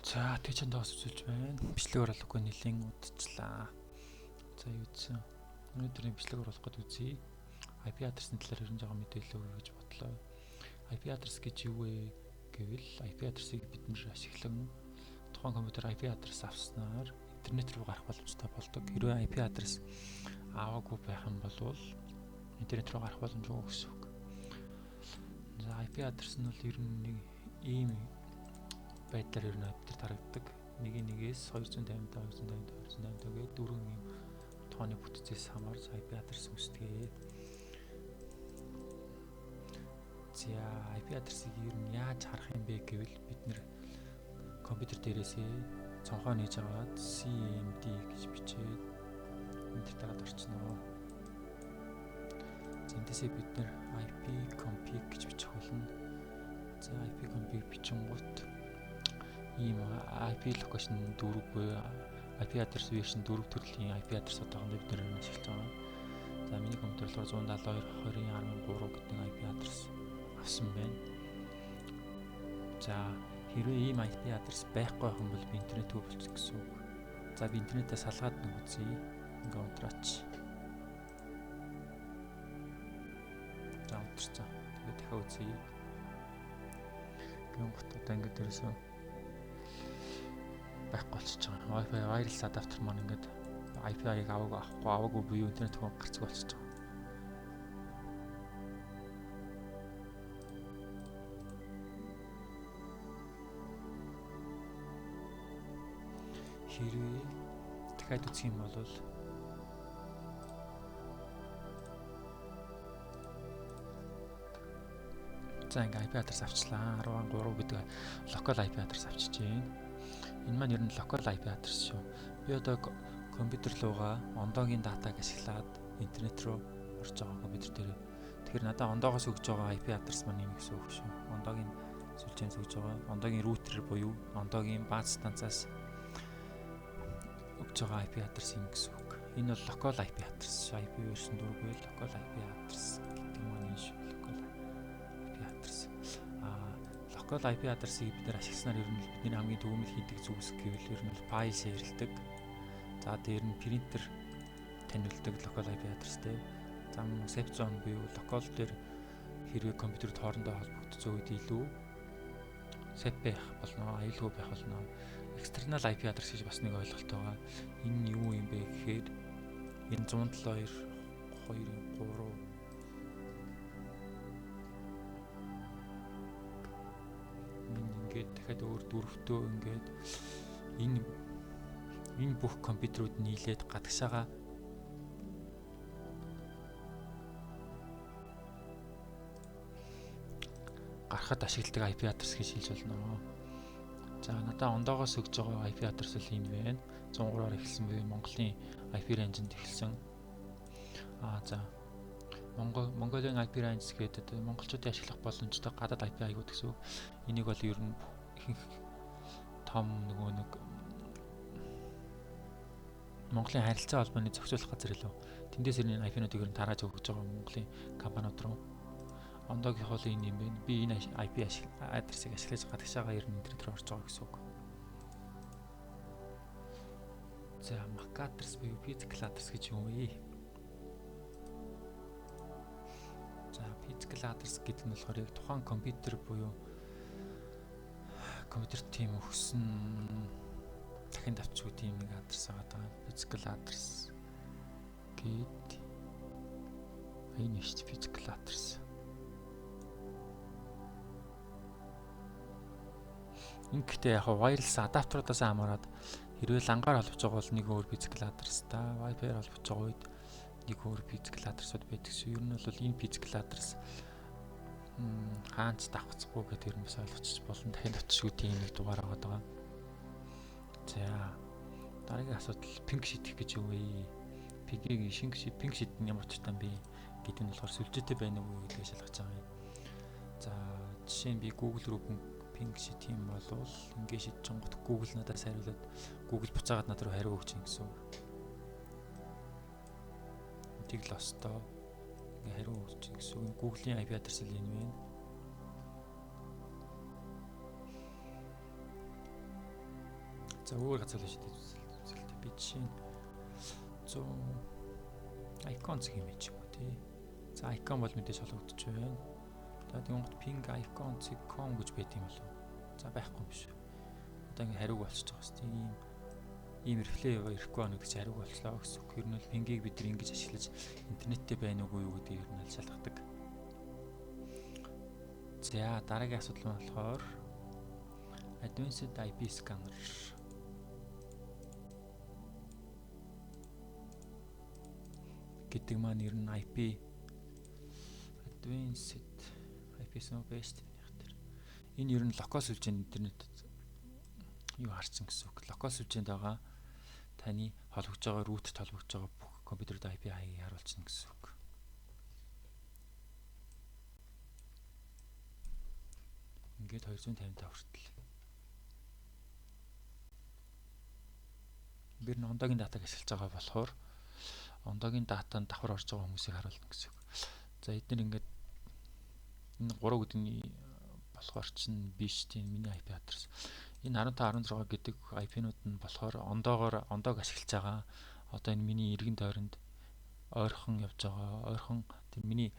За тийч доос үзүүлж байна. Бичлэг оруулахгүй нэлийн удажлаа. За юу ийсэн. Өнөөдрийн бичлэг оруулах гээд үзье. IP адресны талаар ерөн жоо мэдээлэл өгье гэж бодлоо. IP адрес гэж юу вэ гэвэл IP адресыг бид нэр ашиглан тухайн компьютер IP адрес авснаар интернет рүү гарах боломжтой болдог. Хэрвээ IP адрес аваагүй байх юм бол интернет рүү гарах боломжгүй гэсэн үг. За IP адрес нь бол ер нь нэг ийм байдлаар ер нь апдейт харагддаг. Нэгээс 255 гээд дөрвөн юм тооны бүтцээс хамаарч IP адрес үүсдэг. За IP адресыг ер нь яаж харах юм бэ гэвэл бид нэр компьютер дээрээсээ цонхоо нээж аваад CMD гэж бичээд энтер дараад орчихно. Эндээсээ бид нэр IP config гэж бичих болно. За IP config бичингууд ийм IP location 4 буюу IP адрес version 4 төрлийн IP адрес одоохондоо бид нэр ашиглаж байгаа. За миний компьютер болохоор 172.20.13 гэдэг IP адрес авсан байна. За хэрвээ ийм IP адрес байхгүй байх юм бол би интернет рүү болчих гэсэн үг. За би интернетээ салгаад нэг үзье. Ингээ унтраач. За унтарсан. Тэгээд дахиад үзье. Гэн гот одоо ингээ дээрээс байхгүй болчихж байгаа. Wi-Fi wireless адаптер маань ингээд IP-ийг аваагүй буюу интернет рүү гарцгүй болчихж байгаа. Хэрвээ дахиад үзэх юм бол за ингээ IP адрес авчлаа. 10.3 гэдэг локал IP адрес авчижээ. Энэ маань ер нь локал IP адрес шүү. Би одоо компьютер руугаа ондоогийн датаг ашиглаад интернет руу орж байгаа компьютер дээр. Тэгэхээр надад ондоогоос өгж байгаа IP адрес маань юм гэсэн үг шүү. Ондоогийн сүлжээнээс өгж байгаа. Ондоогийн роутер буюу ондоогийн бааз станцаас өгж байгаа IP адрес юм гэсэн үг. Энэ бол локал IP адрес. IP version 4 буюу локал IP адрес гэдэг маань шүү. Локал IP адресыг бид нэр ашигласнаар ер нь бидний хамгийн төвөмөл хийдэг зүйлс гэвэл ер нь файл шеэрлдэг. За дээр нь принтер таниулдаг локал IP адрестэй. За мөн safe zone буюу локал дээр хэрвээ компьютерт хоорондоо холбогдсон үед илүү safe байх болно, аюулгүй байх болно. External IP адрес гэж бас нэг ойлголт байгаа. Энэ нь юу юм бэ гэхээр энэ 172.2.3 ингээд дахиад өөр дөрөвтөө ингээд энэ бүх компьютерүүд нийлээд гадагшаага гарахад ашигладаг IP адрес гэж хэлж болно. За надад ондоогоос өгж байгаа IP адрес л энэ байна. 103-аар эхэлсэн буюу Монголын IP range-нд эхэлсэн. За Mongolian IP range гэдэг монголчуудын ашиглах боломжтой гадаад IP аягууд гэсэн. Энийг бол ер нь ихэнх том нэг Монголын харилцаа холбооны зохицуулах газар илүү. Тэндээс энэ IP-нуудыг ер нь тарааж өгч байгаа Монголын компаниуд руу. Ондоогийн хол энэ юм байна. Би энэ IP адресыг ашиглаж гадагшаага ер нь интернет рүү орж байгаа гэсэн үг. За MAC адрес буюу physical адрес гэж юм вэ? За physical адрес гэдэг нь болохоор яг тухайн компьютер буюу компьютер тим өгсөн дахин давчгүй тийм нэг адрес байгаа. Physical адрес гээд энэ шүү дээ physical адрес. Ингээд яг wireless адаптеруудаас хамаарат хэрвээ лангаар холбож байгаа бол нэг өөр physical адрес та, Wi-Fi-аар холбож байгаа үед нэг өөр physical адресууд байдаг шүү. Ер нь бол энэ physical адрес хаанч давхцахгүй гэдэг ер нь бас ойлгочих болно. Дахин давчгүй тийм нэг дугаар байгаа. За дараагийн асуудал ping шийдэх гэж юу вэ? Ping шийдэх нь ямар ч юм бэ гэдэг нь болохоор сүлжээтэй байна уу гэдгийг шалгаж байгаа юм. За жишээ нь би Google руу ping шийдэх юм бол ингээд шийдэж гот Google надаас хариулаад Google буцаагаад над руу хариу өгч юм гэсэн. Тийг л остоо ингээ хариу өгч гэсэн. Google-ийн IP адрес л энэ байна. За өөр газар шийдэж үзэлтэй. Би жишээ нь 100 icon зэх юм ч юм уу тий. За icon бол мэдээж холбогдож байна. За тэгвэл ping icon zcom гэж байт юм болов. За байхгүй юм биш. Одоо ингэ хариуг болчихж байгаа шүү дээ. Ийм реплей ирэхгүй байна гэдэг чинь хариуг болчлоо гэсэн үг. Ер нь бол пингийг бид нар ингэж ашиглаж интернеттэй байна уугүй юу гэдгийг ер нь шалгадаг. За дараагийн асуудал нь болохоор Advanced IP scanner гэдэг маань ер нь IP Advanced IP Best яг тэр. Энэ ер нь локал сүлжээнд интернетэд юу харсан гэсэн үг. Локал сүлжээнд байгаа таны холбогдож байгаа рутерт холбогдож байгаа бүх компьютерд IP хаягийг харуулсан гэсэн үг. Ингээд 255 хүртэл. Бид н ондогийн датаг ашиглаж байгаа болохоор ондогийн датанд давхар орж байгаа хүмүүсийг харуулна гэсэн үг. За эдгээр ингээд энэ 3 гэдэгний болохоор чинь биш тийм миний IP адрес. Энэ 15 16 гэдэг IP-нууд нь болохоор ондоог ашиглаж байгаа. Одоо энэ миний эргэн тойронд ойрхон явж байгаа. Ойрхон тийм миний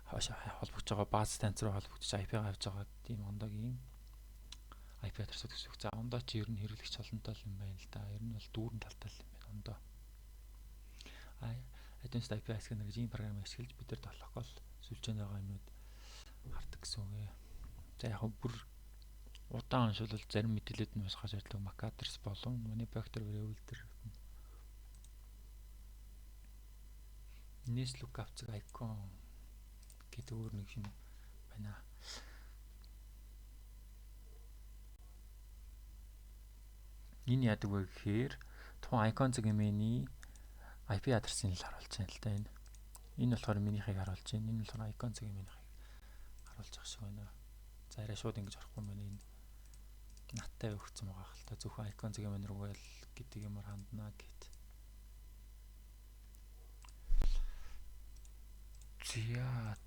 холбогдож байгаа бааз станц руу холбогдож IP-гаа авж байгаа тийм ондогийн IP адресууд гэсэн үг. За ондоо чи ер нь хэрэглэгч олонтой юм байна л да. Ер нь бол дүүрэн талтай юм байна ондоо. Advanced IP scanner гэж ийм програмыг ашиглаж бид нар локал сүлжээнд байгаа юмнууд хардаг гэсэн үг. За яг бүр удаан уншвал зарим мэдээлэлд нь бас гарч ирдэг MAC адрес болон manufacturer variable Nest lookup зэрэг icon гэдэг өөр нэг юм байна. Энэ яадаг вэ гэхээр тухайн icon зэрэг юмний IP адресыг л харуулж байна л да энэ. Энэ болохоор минийхийг харуулж байна. Энэ болохоор icon зэрэг минийхийг харуулж байгаа шиг байна. За арай шууд ингэж орохгүй байна энэ. Наттай өгсөн байгаа хэл та зөвхөн icon зэрэг юм руугаа л гэдэг юмар ханднаа гэт. Зя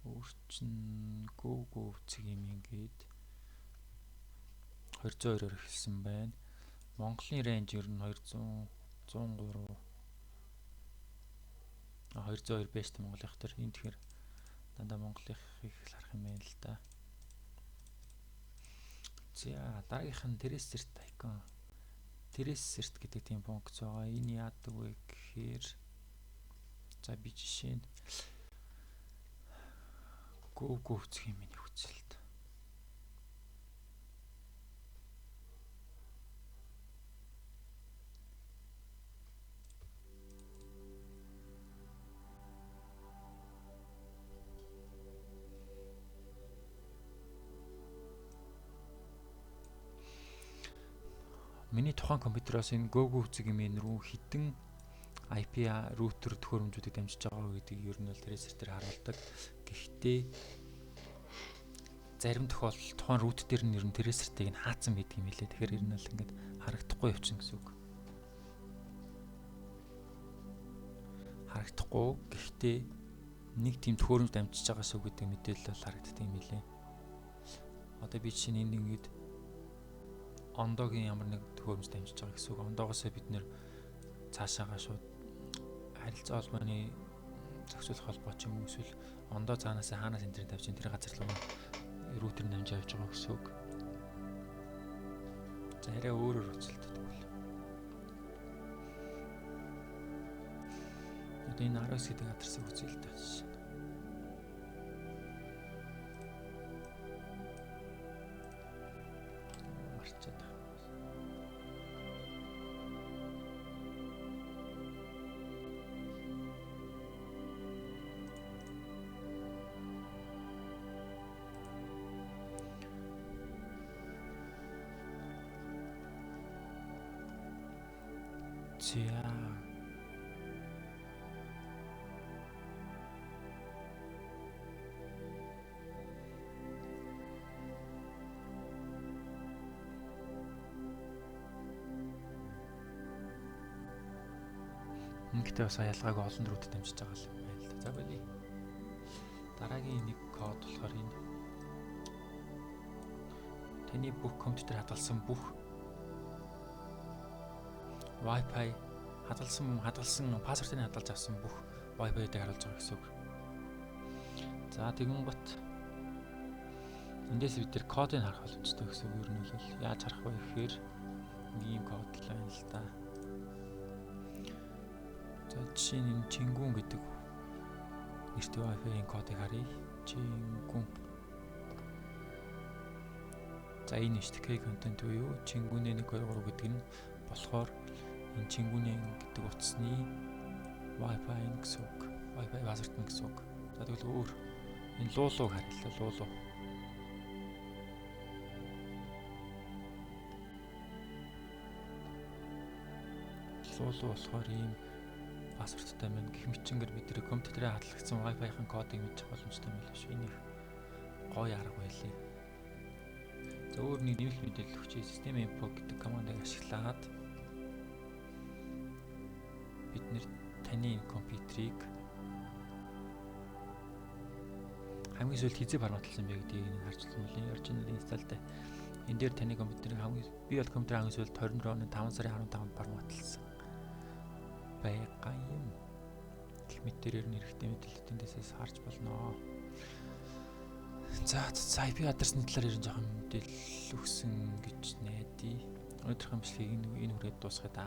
өөрчн go зэрэг юм ингээд 202-оор эхэлсэн байна. Монголын range ер нь 200 103 202 best Монголынх төр энэ тэгэхээр дандаа Монголынхыг харах юм байна л да. За дараагийнх нь Tracer icon. Tracer гэдэг тийм функц байгаа. Энэ яадаг вэ гэхээр за би жишээ нь go гэх юм миний хүсэлт. Миний тухайн компьютероос энэ go үзэг юм рүү хідэн IP router төхөөрөмжүүдийг дамжиж байгаа гэдгийг ер нь л Tracer дээр харуулдаг. Гэхдээ зарим тохиолдолд тухайн root дээр нь ер нь Tracer-ийг нь хаацсан байдаг юм лээ. Тэгэхээр ер нь л ингээд харагдахгүй явчихна гэсэн үг. Харагдахгүй. Гэхдээ нэг тийм төхөөрөмж дамжиж байгаа шүү гэдэг мэдээлэл бол харагддаг юм лээ. Одоо би чинь энд ингээд ондогийн ямар нэг төхөөрөмж дамжиж байгаа гэсэн үг. Ондоогоосоо бид нэр цаашаага шууд харилцаа холбооны зохицуулах холбоо ч юм уу эсвэл ондоо цаанаас хаанаас интернет авч тэр газар руу рутер намж явж байгаа гэсэн үг. За арай өөрөөр үзэлтэй тэгвэл. Одоо энэ 19 гэдэг адресыг үзье л тааш. Марчаад. За Ингээд бас ялгааг олон рүүдэд дамжиж байгаа юм байна л да. За болий. Дараагийн нэг код болохоор энэ таны бүх компьютер хадгалсан бүх Wi-Fi хадгалсан пассвортыг хадгалж авсан бүх Wi-Fi-ыг харуулж байгаа гэсэн үг. За тэгэн гот эндээс бид тэр кодыг харах боломжтой гэсэн үг. Ер нь бол яаж харах вэ гэхээр ийм код л байна л да. За жишээ нь Чингүн гэдэг нэртэй Wi-Fi-ийн кодыг харъя. Чингүн. За энэ HTTP контент буюу Чингүний 1 2 3 гэдэг нь болохоор энэ Чингүний гэдэг утасны Wi-Fi гэсэн үг. Wi-Fi пассворд гэсэн үг. За тэгвэл өөр энэ луулууг харъя. Луулуу. Луулуу болохоор ийм пассворттай байна. Гэх мэтчингээр бид тэр компьютерээ хадлагдсан Wi-Fi-ийн кодыг мэдчих боломжтой юм биш үү? Энийг гоё арга байлээ. За өөр нэг нэмэлт мэдээлэл өгч систем info гэдэг командыг ашиглаад бид нэр таны компьютерийг хамгийн сүүлд хизээ форматлсан бэ гэдгийг харж болно. Original installed. Энэ дээр таны компьютерийг би бол компьютер хамгийн сүүлд 24 оны 5 сарын 15-нд форматлсан байгаа юм. Гэх мэтээр нэрхтээ мэдээлэлтэн дэсээс харж болно. За IP адресны талаар ерөн жоохон мэдээлэл өгсөн гэж найдаа. Өнөөдрийн бичлэгийг энэ хүрээд дуусгая да.